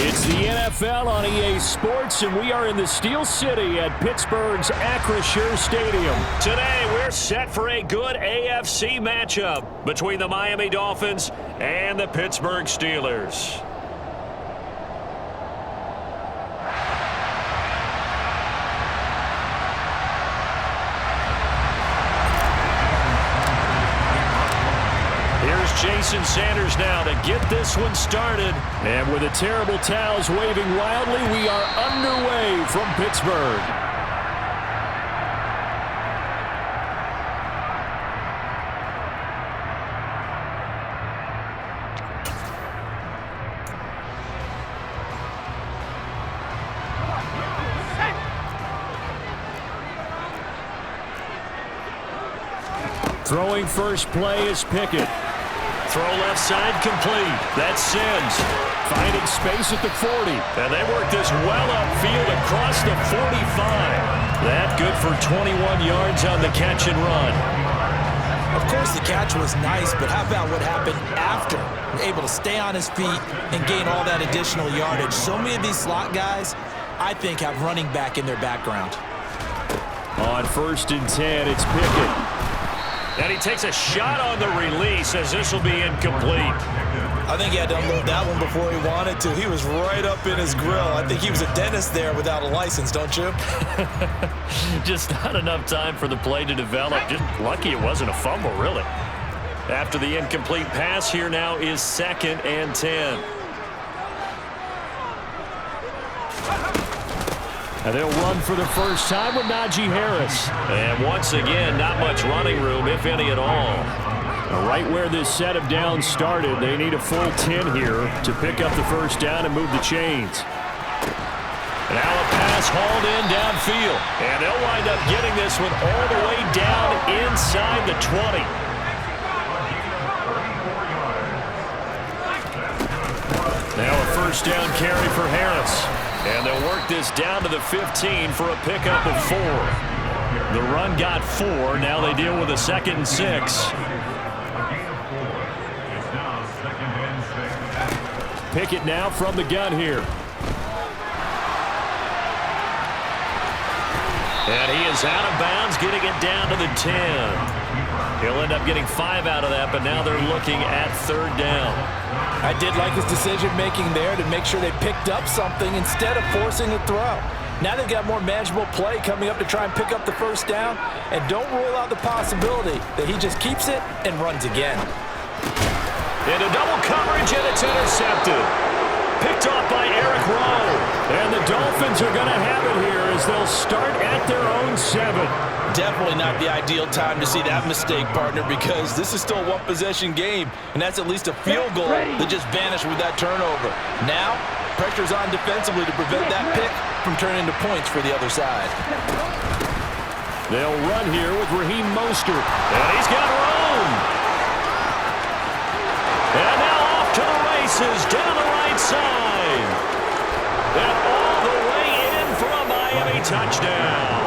It's the NFL on EA Sports, and we are in the Steel City at Pittsburgh's Acrisure Stadium. Today, we're set for a good AFC matchup between the Miami Dolphins and the Pittsburgh Steelers. Jason Sanders now to get this one started. And with the terrible towels waving wildly, we are underway from Pittsburgh. Throwing first play is Pickett. Throw left side complete. That's Sims. Finding space at the 40. And they work this well upfield across the 45. That good for 21 yards on the catch and run. Of course, the catch was nice, but how about what happened after? Able to stay on his feet and gain all that additional yardage. So many of these slot guys, I think, have running back in their background. On 1st and 10, it's Pickett. And he takes a shot on the release as this will be incomplete. I think he had to unload that one before he wanted to. He was right up in his grill. I think he was a dentist there without a license, don't you? Just not enough time for the play to develop. Just lucky it wasn't a fumble, really. After the incomplete pass, here now is 2nd and 10. And they'll run for the first time with Najee Harris. And once again, not much running room, if any at all. Right where this set of downs started, they need a full 10 here to pick up the first down and move the chains. Now a pass hauled in downfield. And they'll wind up getting this one all the way down inside the 20. Now a first down carry for Harris. And they'll work this down to the 15 for a pickup of 4. The run got 4. Now they deal with a 2nd and 6. Pickett now from the gun here. And he is out of bounds, getting it down to the 10. He'll end up getting 5 out of that, but now they're looking at 3rd down. I did like his decision-making there to make sure they picked up something instead of forcing a throw. Now they've got more manageable play coming up to try and pick up the first down, and don't rule out the possibility that he just keeps it and runs again. Into double coverage, and it's intercepted. Picked off by Eric Rowe. And the Dolphins are going to have it here as they'll start at their own 7. Definitely not the ideal time to see that mistake, partner, because this is still a one-possession game, and that's at least a field goal that just vanished with that turnover. Now, pressure's on defensively to prevent that pick from turning into points for the other side. They'll run here with Raheem Mostert. And he's got room. And now off to the races down the right side. And all the way in for a Miami touchdown.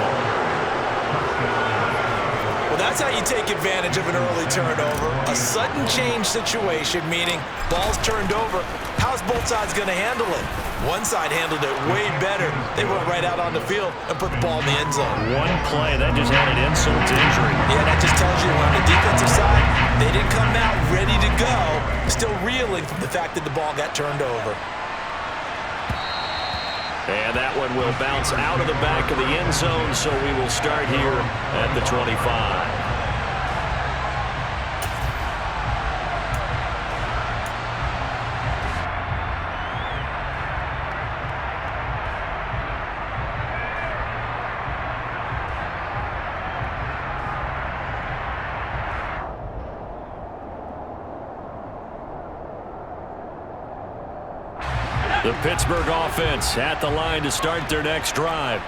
Well, that's how you take advantage of an early turnover. A sudden change situation, meaning ball's turned over. How's both sides going to handle it? One side handled it way better. They went right out on the field and put the ball in the end zone. One play, that just added insult to injury. Yeah, that just tells you on the defensive side, they didn't come out ready to go, still reeling from the fact that the ball got turned over. And that one will bounce out of the back of the end zone, so we will start here at the 25. The Pittsburgh offense at the line to start their next drive.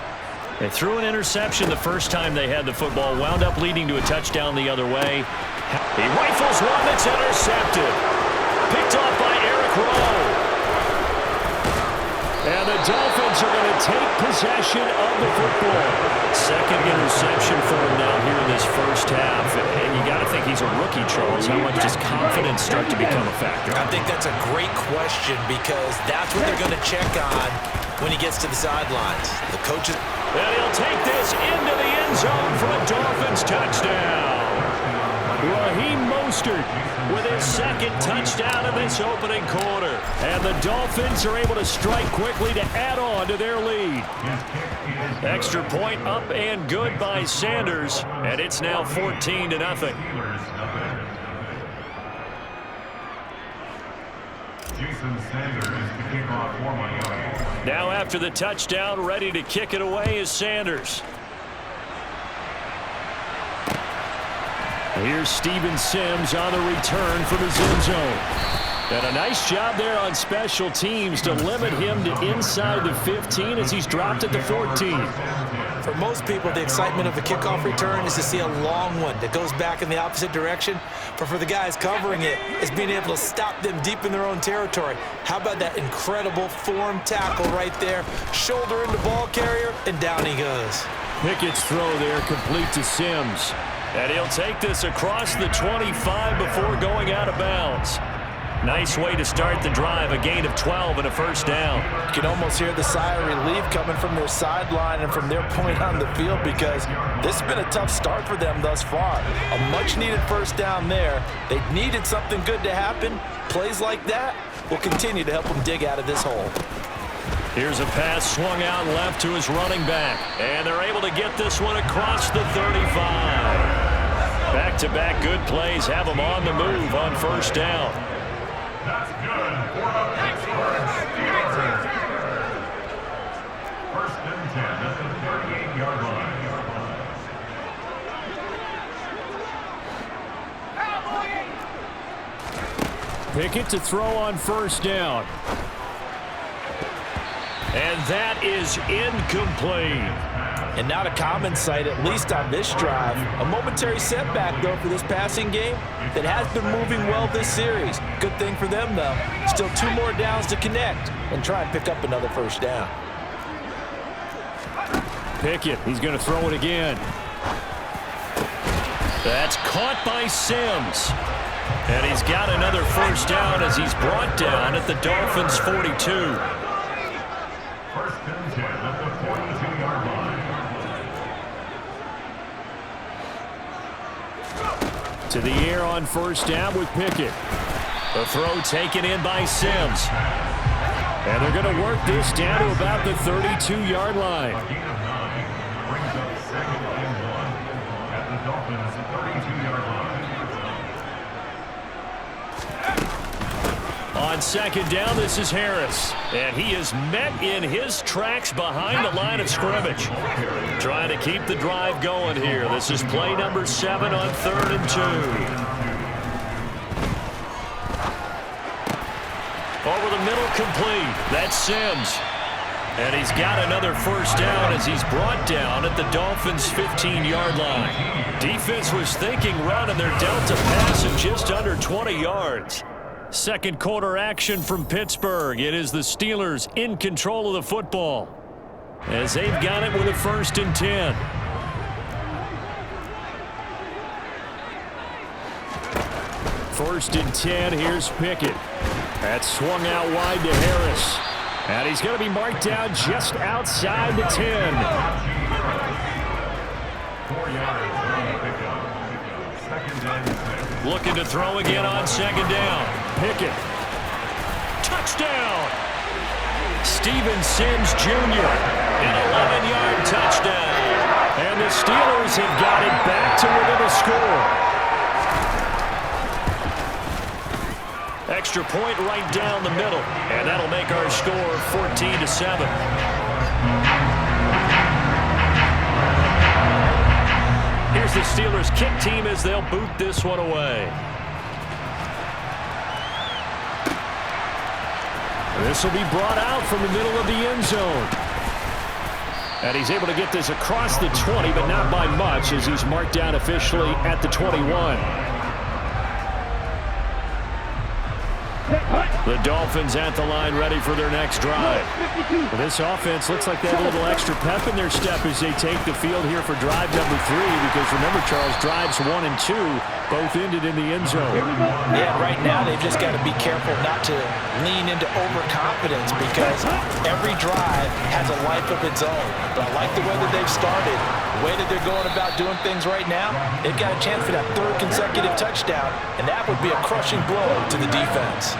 They threw an interception the first time they had the football, wound up leading to a touchdown the other way. He rifles one that's intercepted. Picked off by Eric Rowe. And the Dolphins are going to take possession of the football. Second interception for him now here in this first half. And you got to think he's a rookie, Charles. How much does confidence start to become a factor? I think that's a great question because that's what they're going to check on when he gets to the sidelines. The coaches... And he'll take this into the end zone for a Dolphins touchdown. Raheem Mostert with his second touchdown in this opening quarter. And the Dolphins are able to strike quickly to add on to their lead. Extra point up and good by Sanders. And it's now 14-0. Now after the touchdown, ready to kick it away is Sanders. Here's Steven Sims on the return from his end zone. And a nice job there on special teams to limit him to inside the 15 as he's dropped at the 14. For most people, the excitement of the kickoff return is to see a long one that goes back in the opposite direction. But for the guys covering it, it's being able to stop them deep in their own territory. How about that incredible form tackle right there? Shoulder into ball carrier, and down he goes. Pickett's throw there complete to Sims. And he'll take this across the 25 before going out of bounds. Nice way to start the drive, a gain of 12 and a first down. You can almost hear the sigh of relief coming from their sideline and from their point on the field because this has been a tough start for them thus far. A much-needed first down there. They needed something good to happen. Plays like that will continue to help them dig out of this hole. Here's a pass swung out left to his running back. And they're able to get this one across the 35. Back-to-back good plays have them on the move on first down. That's good for the Pittsburgh Steelers. First and 10 at the 38-yard line. Pickett to throw on first down. And that is incomplete. And not a common sight, at least on this drive. A momentary setback, though, for this passing game that has been moving well this series. Good thing for them, though. Still 2 more downs to connect and try and pick up another first down. Pickett, he's going to throw it again. That's caught by Sims. And he's got another first down as he's brought down at the Dolphins' 42. First and 10 at the 42-yard line. To the air on first down with Pickett. The throw taken in by Sims. And they're going to work this down to about the 32-yard line. A gain of 9 brings up second and 1 at the Dolphins' 32-yard line. On second down, this is Harris. And he is met in his tracks behind the line of scrimmage. Trying to keep the drive going here. This is play number 7 on 3rd and 2. Over the middle, complete. That's Sims. And he's got another first down as he's brought down at the Dolphins' 15-yard line. Defense was thinking run, and they're dealt a pass of just under 20 yards. Second quarter action from Pittsburgh. It is the Steelers in control of the football as they've got it with a 1st and 10. First and 10, here's Pickett. That's swung out wide to Harris. And he's going to be marked down just outside the 10. 4 yards on the pickup. Second and 6. Looking to throw again on second down. Pickett. Touchdown! Steven Sims Jr. An 11-yard touchdown. And the Steelers have got it back to within a score. Extra point right down the middle. And that'll make our score 14-7. Here's the Steelers kick team as they'll boot this one away. This will be brought out from the middle of the end zone. And he's able to get this across the 20, but not by much as he's marked down officially at the 21. The Dolphins at the line ready for their next drive. Well, this offense looks like they have a little extra pep in their step as they take the field here for drive number 3, because remember, Charles, drives 1 and 2 both ended in the end zone. Yeah, right now they've just got to be careful not to lean into overconfidence, because every drive has a life of its own. But I like the way that they've started, the way that they're going about doing things right now. They've got a chance for that 3rd consecutive touchdown, and that would be a crushing blow to the defense.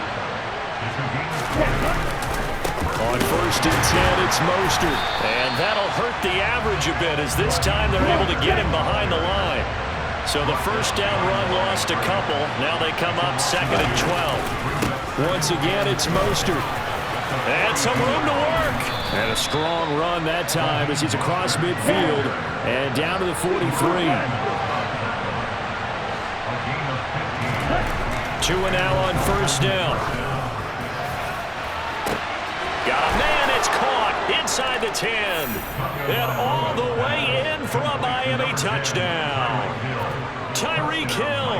On 1st and 10, it's Mostert. And that'll hurt the average a bit, as this time they're able to get him behind the line. So the first down run lost a couple. Now they come up 2nd and 12. Once again, it's Mostert. And some room to work. And a strong run that time as he's across midfield and down to the 43. 2 and now on 1st down. Got a man, it's caught inside the 10. And all the way in for a Miami touchdown. Tyreek Hill,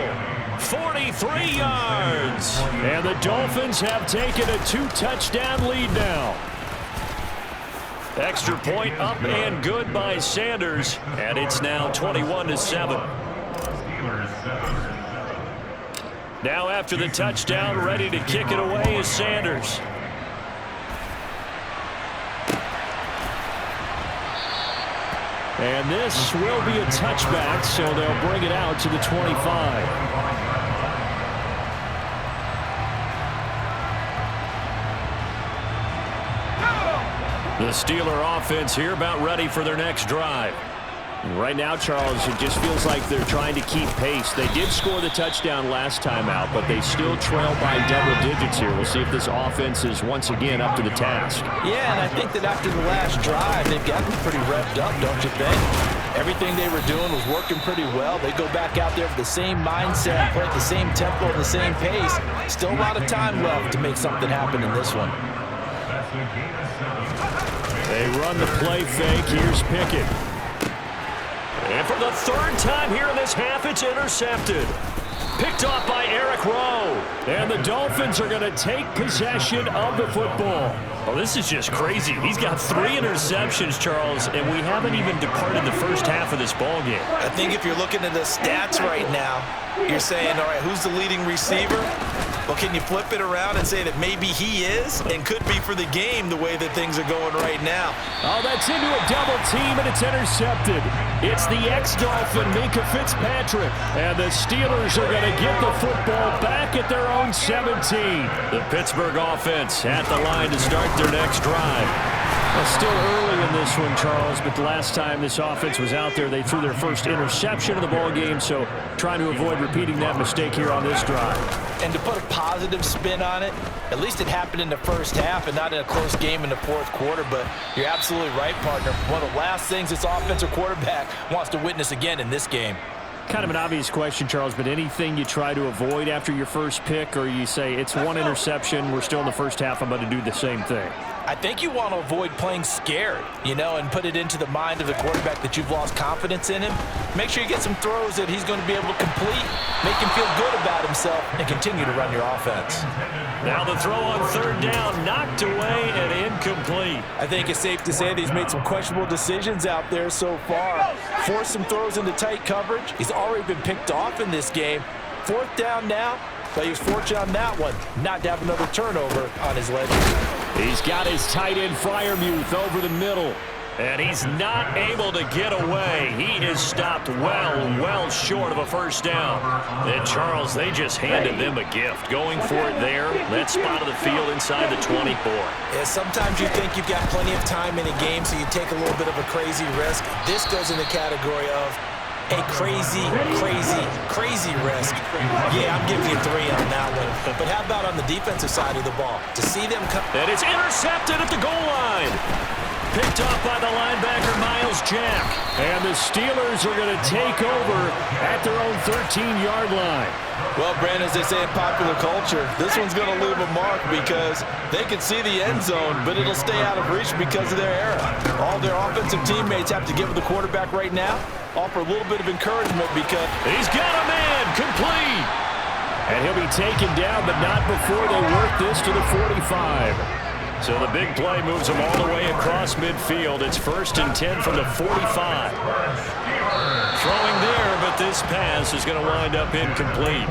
43 yards. And the Dolphins have taken a 2-touchdown lead now. Extra point up and good by Sanders. And it's now 21-7. Now after the touchdown, ready to kick it away is Sanders. And this will be a touchback, so they'll bring it out to the 25. The Steeler offense here about ready for their next drive. Right now, Charles, it just feels like they're trying to keep pace. They did score the touchdown last time out, but they still trail by double digits here. We'll see if this offense is once again up to the task. Yeah, and I think that after the last drive, they've gotten pretty revved up, don't you think? Everything they were doing was working pretty well. They go back out there with the same mindset, play at the same tempo, at the same pace. Still a lot of time left to make something happen in this one. They run the play fake. Here's Pickett. And for the 3rd time here in this half, it's intercepted. Picked off by Eric Rowe. And the Dolphins are going to take possession of the football. Well, this is just crazy. He's got 3 interceptions, Charles, and we haven't even departed the first half of this ballgame. I think if you're looking at the stats right now, you're saying, all right, who's the leading receiver? Well, can you flip it around and say that maybe he is and could be for the game the way that things are going right now? Oh, that's into a double team, and it's intercepted. It's the ex-Dolphin, Minkah Fitzpatrick. And the Steelers are going to get the football back at their own 17. The Pittsburgh offense at the line to start their next drive. Well, still early in this one, Charles, but the last time this offense was out there, they threw their first interception of the ball game, so trying to avoid repeating that mistake here on this drive. And to put a positive spin on it, at least it happened in the first half and not in a close game in the 4th quarter, but you're absolutely right, partner. One of the last things this offensive quarterback wants to witness again in this game. Kind of an obvious question, Charles, but anything you try to avoid after your first pick, or you say it's 1 interception, we're still in the first half, I'm going to do the same thing? I think you want to avoid playing scared, and put it into the mind of the quarterback that you've lost confidence in him. Make sure you get some throws that he's going to be able to complete, make him feel good about himself, and continue to run your offense. Now the throw on 3rd down, knocked away and incomplete. I think it's safe to say that he's made some questionable decisions out there so far. Forced some throws into tight coverage. He's already been picked off in this game. 4th down now, but he was fortunate on that one not to have another turnover on his ledger. He's got his tight end Freiermuth over the middle. And he's not able to get away. He is stopped well short of a first down. And Charles, they just handed them a gift. Going for it there. That spot of the field inside the 24. Yeah, sometimes you think you've got plenty of time in a game, so you take a little bit of a crazy risk. This goes in the category of a crazy risk. Yeah, I'm giving you 3 on that one. But how about on the defensive side of the ball? To see them come... And it's intercepted at the goal line. Picked off by the linebacker, Miles Jack. And the Steelers are going to take over at their own 13-yard line. Well, Brandon, as they say in popular culture, this one's going to leave a mark because they can see the end zone, but it'll stay out of reach because of their era. All their offensive teammates have to give the quarterback right now, offer a little bit of encouragement because... He's got a man, complete. And he'll be taken down, but not before they work this to the 45. So the big play moves them all the way across midfield. It's 1st and 10 from the 45. Throwing there, but this pass is going to wind up incomplete.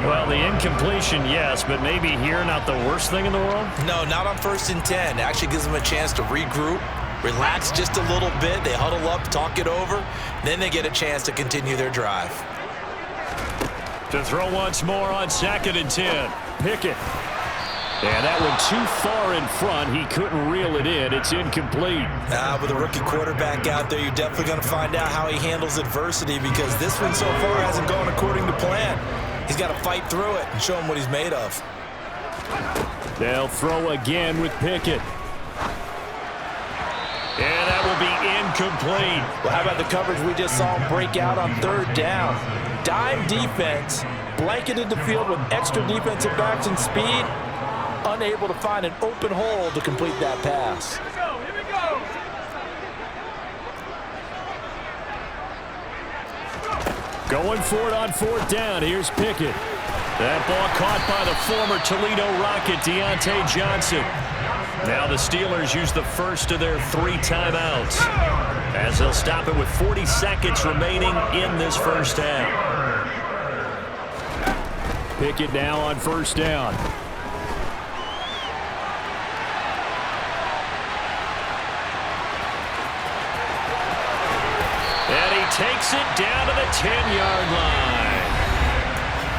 Well, the incompletion, yes, but maybe here not the worst thing in the world? No, not on 1st and 10. It actually gives them a chance to regroup, relax just a little bit. They huddle up, talk it over. Then they get a chance to continue their drive. To throw once more on 2nd and 10. Pickett. And that one too far in front. He couldn't reel it in. It's incomplete. With a rookie quarterback out there, you're definitely going to find out how he handles adversity, because this one so far hasn't gone according to plan. He's got to fight through it and show him what he's made of. They'll throw again with Pickett. And that will be incomplete. Well, how about the coverage we just saw him break out on 3rd down? Dime defense, blanketed the field with extra defensive backs and speed, unable to find an open hole to complete that pass. Here we go. Going for it on 4th down. Here's Pickett. That ball caught by the former Toledo Rocket, Deontay Johnson. Now the Steelers use the first of their 3 timeouts, as they'll stop it with 40 seconds remaining in this first half. Pickett now on 1st down. And he takes it down to the 10-yard line.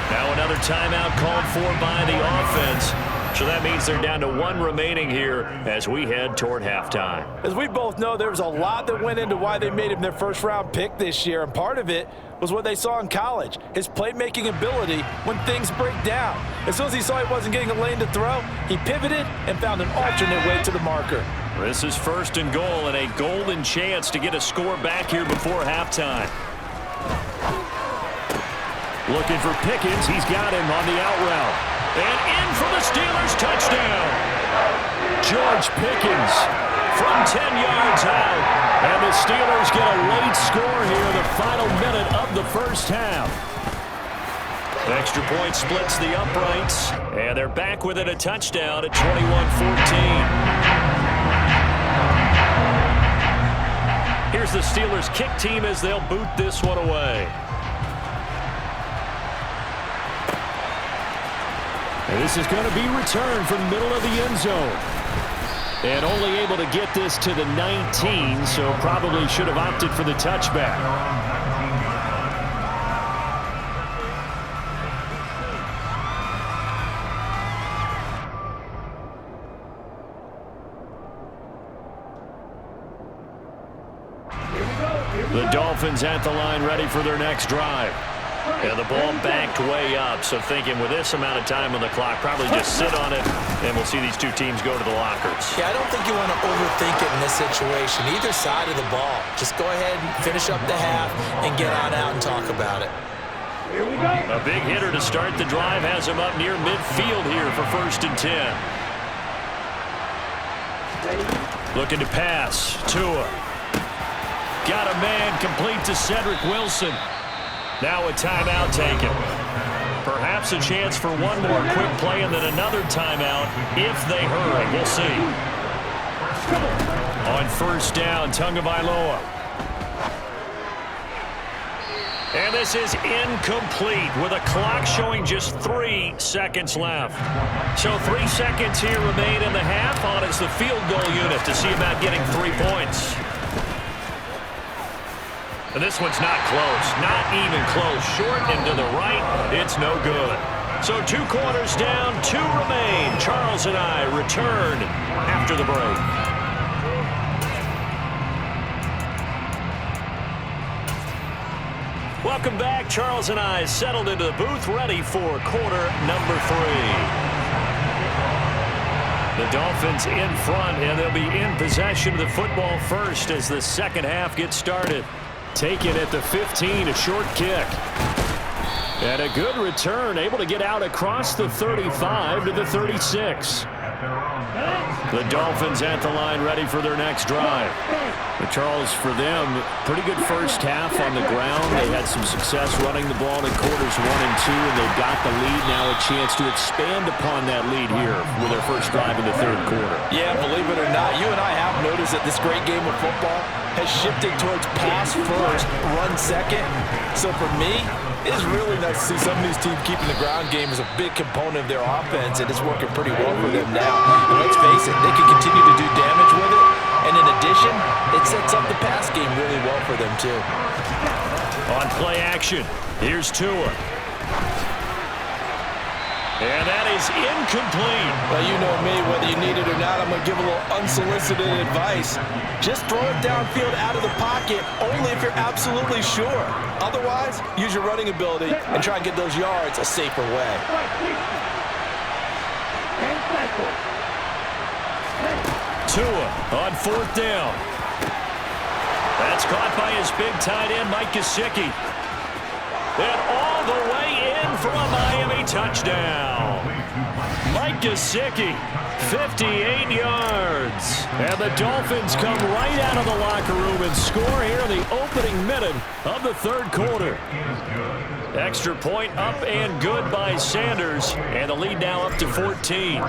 Now another timeout called for by the offense. So that means they're down to 1 remaining here as we head toward halftime. As we both know, there was a lot that went into why they made him their first-round pick this year, and part of it was what they saw in college, his playmaking ability when things break down. As soon as he saw he wasn't getting a lane to throw, he pivoted and found an alternate way to the marker. This is 1st and goal, and a golden chance to get a score back here before halftime. Looking for Pickens. He's got him on the out route. And in for the Steelers touchdown. George Pickens from 10 yards out. And the Steelers get a late score here in the final minute of the first half. Extra point splits the uprights. And they're back within a touchdown at 21-14. Here's the Steelers kick team as they'll boot this one away. And this is going to be returned from the middle of the end zone. And only able to get this to the 19, so probably should have opted for the touchback. The Dolphins at the line, ready for their next drive. And the ball backed way up, so thinking with this amount of time on the clock, probably just sit on it, and we'll see these two teams go to the lockers. Yeah, I don't think you want to overthink it in this situation. Either side of the ball. Just go ahead and finish up the half and get on out and talk about it. Here we go. A big hitter to start the drive has him up near midfield here for 1st and 10. Looking to pass. Tua. Got a man complete to Cedric Wilson. Now a timeout taken. Perhaps a chance for one more quick play and then another timeout if they hurry. We'll see. On 1st down, Tagovailoa. And this is incomplete with a clock showing just 3 seconds left. So 3 seconds here remain in the half. On is the field goal unit to see about getting 3 points. And this one's not close, not even close. Short and to the right, it's no good. So 2 quarters down, 2 remain. Charles and I return after the break. Welcome back. Charles and I settled into the booth, ready for quarter number 3. The Dolphins in front, and they'll be in possession of the football first as the second half gets started. Taken at the 15, a short kick. And a good return, able to get out across the 35 to the 36. At their own The Dolphins at the line ready for their next drive. But Charles, for them, pretty good first half on the ground. They had some success running the ball in quarters 1 and 2, and they've got the lead. Now a chance to expand upon that lead here with their first drive in the third quarter. Yeah, believe it or not, you and I have noticed that this great game of football has shifted towards pass first, run second. So for me, it is really nice to see some of these teams keeping the ground game as a big component of their offense, and it's working pretty well for them now. And let's face it, they can continue to do damage with it. And in addition, it sets up the pass game really well for them, too. On play action, here's Tua. And that is incomplete. Well, you know me, whether you need it or not, I'm going to give a little unsolicited advice. Just throw it downfield out of the pocket, only if you're absolutely sure. Otherwise, use your running ability and try and get those yards a safer way. Tua on 4th down. That's caught by his big tight end, Mike Gesicki. And all the way in for a Miami touchdown. Mike Gesicki, 58 yards. And the Dolphins come right out of the locker room and score here in the opening minute of the third quarter. Extra point up and good by Sanders. And the lead now up to 14.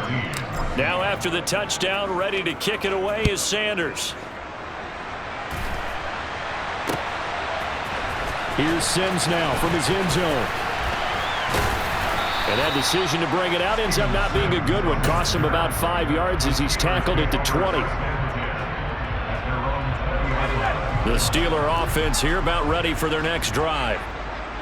Now after the touchdown, ready to kick it away is Sanders. Here's Sims now from his end zone. And that decision to bring it out ends up not being a good one. Costs him about 5 yards as he's tackled at the 20. The Steeler offense here about ready for their next drive.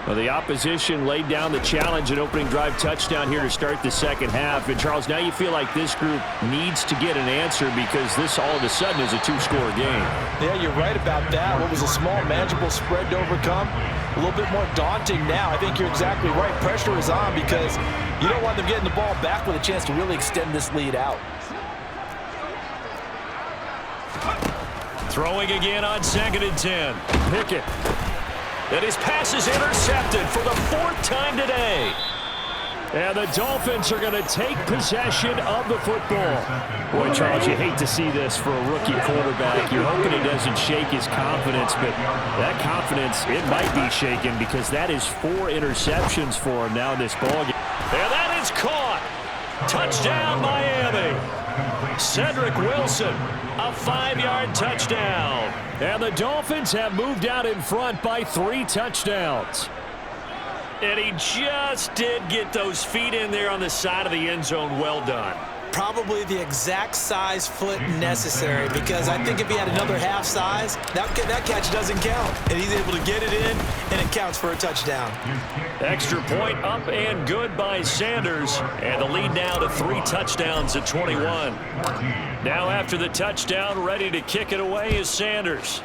Well, the opposition laid down the challenge and opening drive touchdown here to start the second half. And, Charles, now you feel like this group needs to get an answer because this all of a sudden is a 2-score game. Yeah, you're right about that. What was a small, manageable spread to overcome, a little bit more daunting now. I think you're exactly right. Pressure is on because you don't want them getting the ball back with a chance to really extend this lead out. Throwing again on 2nd and 10. Pickett. And his pass is intercepted for the 4th time today. And the Dolphins are going to take possession of the football. Boy, Charles, you hate to see this for a rookie quarterback. You're hoping he doesn't shake his confidence, but that confidence, it might be shaken because that is 4 interceptions for him now in this ballgame. And that is caught. Touchdown, Miami. Cedric Wilson, a 5-yard touchdown. And the Dolphins have moved out in front by 3 touchdowns. And he just did get those feet in there on the side of the end zone. Well done. Probably the exact size foot necessary because I think if he had another half size, that catch doesn't count. And he's able to get it in, and it counts for a touchdown. Extra point up and good by Sanders. And the lead now to 3 touchdowns at 21. Now after the touchdown, ready to kick it away is Sanders.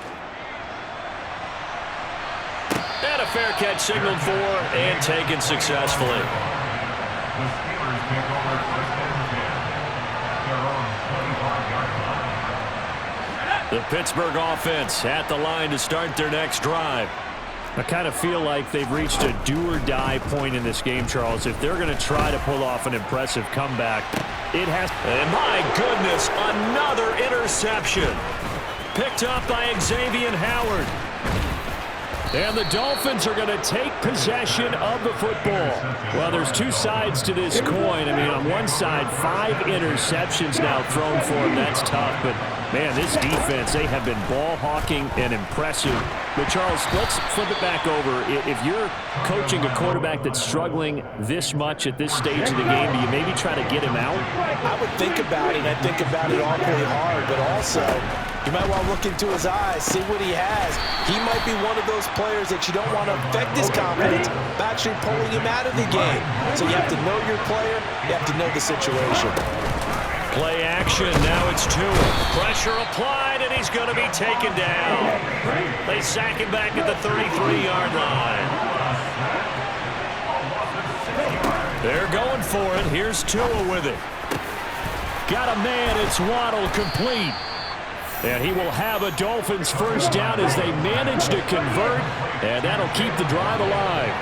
And a fair catch signaled for and taken successfully. The Steelers take over 1st and 10 at their own 25-yard line. The Pittsburgh offense at the line to start their next drive. I kind of feel like they've reached a do-or-die point in this game, Charles. If they're going to try to pull off an impressive comeback, it has. And my goodness, another interception. Picked up by Xavier Howard. And the Dolphins are going to take possession of the football. Well, there's 2 sides to this coin. I mean, on one side, 5 interceptions now thrown for him. That's tough. But, man, this defense, they have been ball hawking and impressive. But, Charles, let's flip it back over. If you're coaching a quarterback that's struggling this much at this stage of the game, do you maybe try to get him out? I would think about it. I think about it awfully hard, but also you might want to look into his eyes, see what he has. He might be one of those players that you don't want to affect his confidence by actually pulling him out of the game. So you have to know your player. You have to know the situation. Play action. Now it's Tua. Pressure applied, and he's going to be taken down. They sack him back at the 33-yard line. They're going for it. Here's Tua with it. Got a man. It's Waddle, complete. And he will have a Dolphins first down as they manage to convert, and that'll keep the drive alive.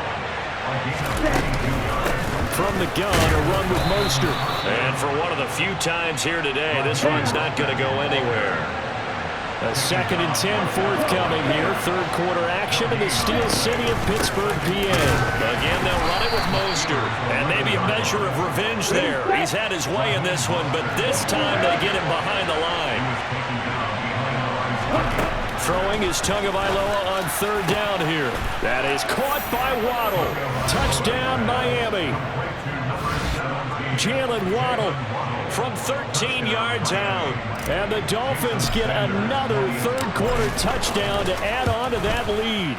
From the gun, a run with Mostert. And for one of the few times here today, this run's not going to go anywhere. A 2nd and 10 forthcoming here. Third quarter action in the Steel City of Pittsburgh, PA. Again, they'll run it with Mostert. And maybe a measure of revenge there. He's had his way in this one, but this time they get him behind the line. Throwing is Tagovailoa on 3rd down here. That is caught by Waddle. Touchdown, Miami. Jalen Waddle from 13 yards out. And the Dolphins get another third-quarter touchdown to add on to that lead.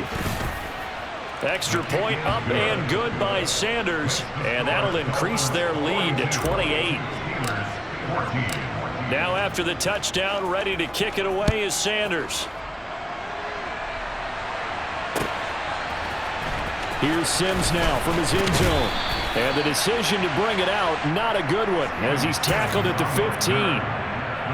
Extra point up and good by Sanders. And that'll increase their lead to 28. Now after the touchdown, ready to kick it away is Sanders. Here's Sims now from his end zone. And the decision to bring it out, not a good one, as he's tackled at the 15.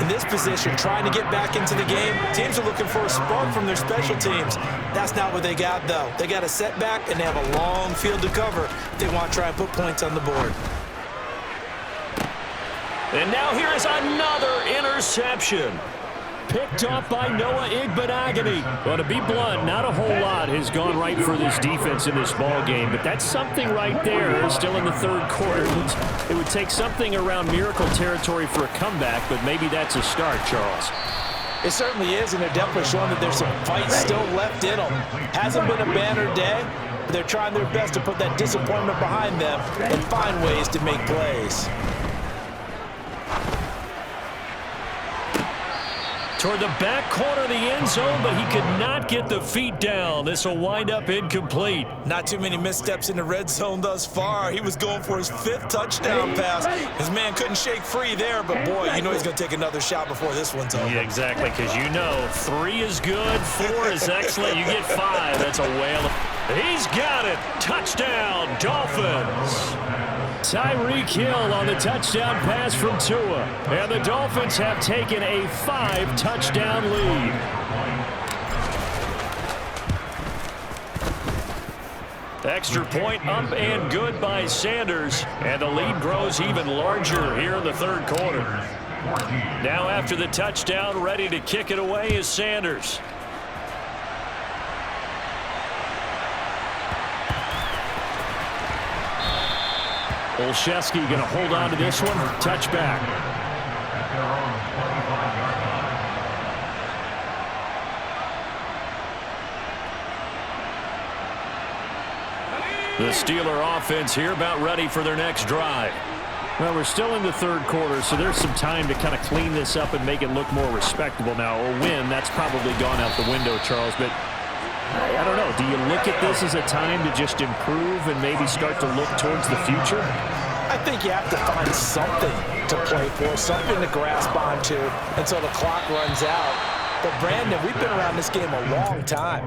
In this position, trying to get back into the game, teams are looking for a spark from their special teams. That's not what they got, though. They got a setback, and they have a long field to cover if they want to try and put points on the board. And now here is another interception. Picked off by Noah Igbenogany. Well, to be blunt, not a whole lot has gone right for this defense in this ball game, but that's something right there. Still in the third quarter. It would take something around miracle territory for a comeback, but maybe that's a start, Charles. It certainly is, and they're definitely showing that there's some fight still left in them. Hasn't been a banner day, but they're trying their best to put that disappointment behind them and find ways to make plays. Toward the back corner of the end zone, but he could not get the feet down. This will wind up incomplete. Not too many missteps in the red zone thus far. He was going for his 5th touchdown pass. His man couldn't shake free there, but boy, you know he's going to take another shot before this one's over. Yeah, exactly, because you know 3 is good, 4 is excellent. You get 5. That's a whale. He's got it. Touchdown, Dolphins. Tyreek Hill on the touchdown pass from Tua. And the Dolphins have taken a 5-touchdown lead. Extra point up and good by Sanders. And the lead grows even larger here in the third quarter. Now after the touchdown, ready to kick it away is Sanders. Olszewski going to hold on to this one. Touchback. The Steeler offense here about ready for their next drive. Well, we're still in the third quarter, so there's some time to kind of clean this up and make it look more respectable now. A win, that's probably gone out the window, Charles, but I don't know. Do you look at this as a time to just improve and maybe start to look towards the future? I think you have to find something to play for, something to grasp onto until the clock runs out. But, Brandon, we've been around this game a long time.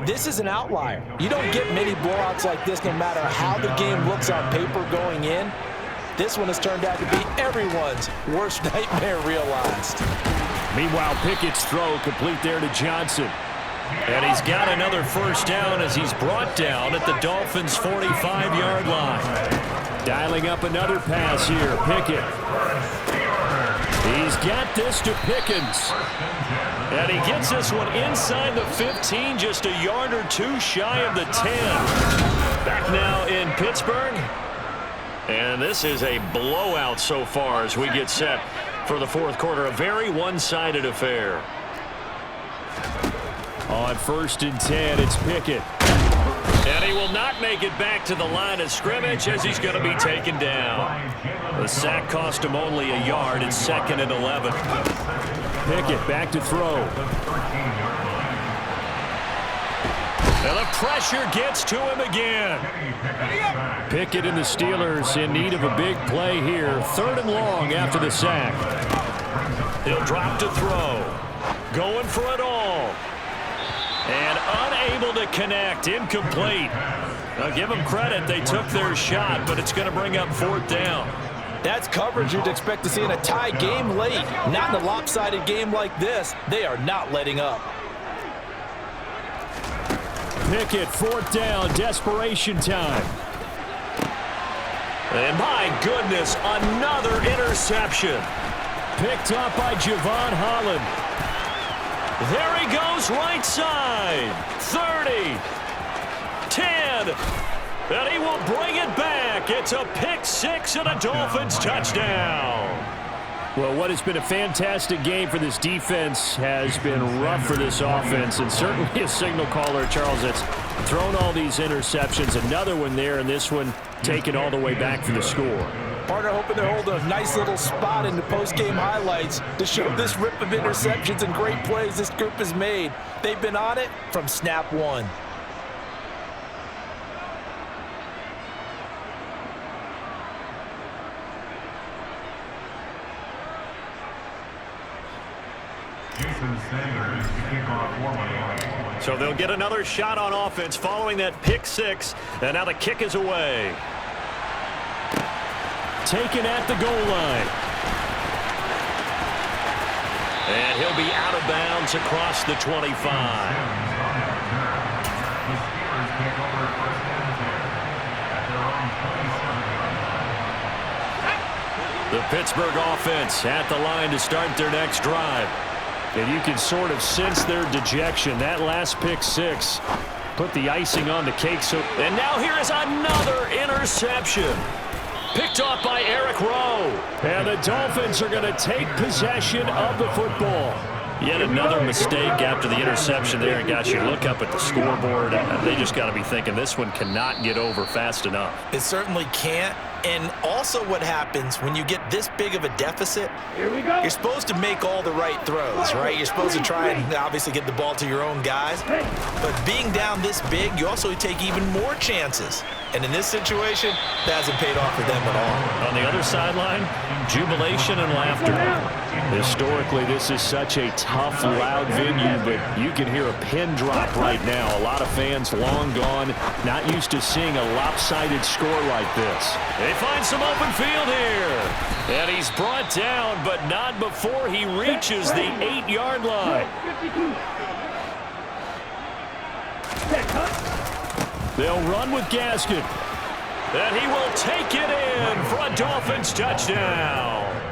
This is an outlier. You don't get many blowouts like this no matter how the game looks on paper going in. This one has turned out to be everyone's worst nightmare realized. Meanwhile, Pickett's throw complete there to Johnson. And he's got another first down as he's brought down at the Dolphins' 45-yard line. Dialing up another pass here, Pickett. He's got this to Pickens. And he gets this one inside the 15, just a yard or two shy of the 10. Back now in Pittsburgh. And this is a blowout so far as we get set for the fourth quarter. A very one-sided affair. On 1st and 10, it's Pickett. And he will not make it back to the line of scrimmage as he's going to be taken down. The sack cost him only a yard. It's 2nd and 11. Pickett back to throw. And the pressure gets to him again. Pickett and the Steelers in need of a big play here. 3rd and long after the sack. He'll drop to throw. Going for it all. And unable to connect. Incomplete. Now give them credit. They took their shot, but it's going to bring up 4th down. That's coverage you'd expect to see in a tie game late. Not in a lopsided game like this. They are not letting up. Pickett, 4th down, desperation time. And my goodness, another interception. Picked up by Javon Holland. There he goes, right side. 30. 10. And he will bring it back. It's a pick six and a Dolphins touchdown. Well, what has been a fantastic game for this defense has been rough for this offense, and certainly a signal caller, Charles, that's thrown all these interceptions. Another one there, and this one taken all the way back for the score. Partner hoping to hold a nice little spot in the post-game highlights to show this rip of interceptions and great plays this group has made. They've been on it from snap one. So they'll get another shot on offense following that pick six, and now the kick is away. Taken at the goal line. And he'll be out of bounds across the 25. The Pittsburgh offense at the line to start their next drive. And you can sort of sense their dejection. That last pick six put the icing on the cake. And now here is another interception. Picked off by Eric Rowe. And the Dolphins are going to take possession of the football. Yet another mistake after the interception there. And got you look up at the scoreboard. They just got to be thinking this one cannot get over fast enough. It certainly can't. And also what happens when you get this big of a deficit, you're supposed to make all the right throws, right? You're supposed to try and obviously get the ball to your own guys. But being down this big, you also take even more chances. And in this situation, that hasn't paid off for them at all. On the other sideline, jubilation and laughter. Historically, this is such a tough, loud venue, but you can hear a pin drop right now. A lot of fans long gone, not used to seeing a lopsided score like this. They find some open field here. And he's brought down, but not before he reaches the 8-yard line. They'll run with Gaskin. And he will take it in for a Dolphins touchdown.